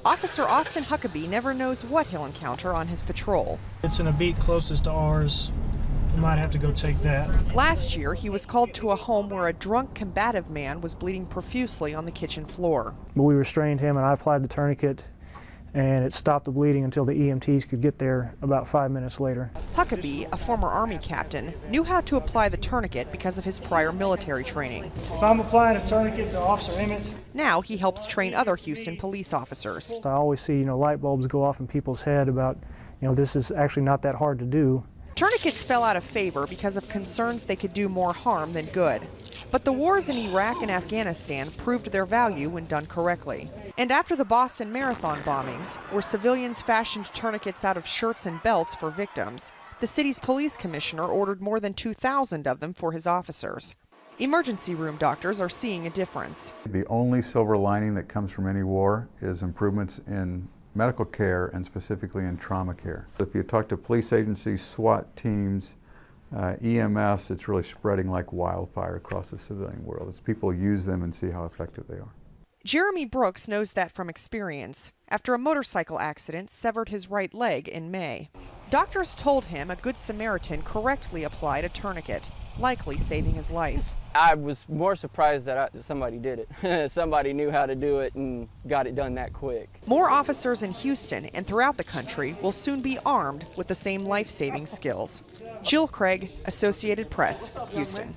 Officer Austin Huckabee never knows what he'll encounter on his patrol. It's in a beat closest to ours. We might have to go take that. Last year, he was called to a home where a drunk, combative man was bleeding profusely on the kitchen floor. We restrained him and I applied the tourniquet, and it stopped the bleeding until the EMTs could get there about 5 minutes later. Huckabee, a former Army captain, knew how to apply the tourniquet because of his prior military training. If I'm applying a tourniquet to Officer Emmett, now he helps train other Houston police officers. I always see, light bulbs go off in people's head about, this is actually not that hard to do. Tourniquets fell out of favor because of concerns they could do more harm than good. But the wars in Iraq and Afghanistan proved their value when done correctly. And after the Boston Marathon bombings, where civilians fashioned tourniquets out of shirts and belts for victims, the city's police commissioner ordered more than 2,000 of them for his officers. Emergency room doctors are seeing a difference. The only silver lining that comes from any war is improvements in medical care and specifically in trauma care. If you talk to police agencies, SWAT teams, EMS, it's really spreading like wildfire across the civilian world as people use them and see how effective they are. Jeremy Brooks knows that from experience after a motorcycle accident severed his right leg in May. Doctors told him a Good Samaritan correctly applied a tourniquet, likely saving his life. I was more surprised that somebody did it. Somebody knew how to do it and got it done that quick. More officers in Houston and throughout the country will soon be armed with the same life-saving skills. Jill Craig, Associated Press, Houston.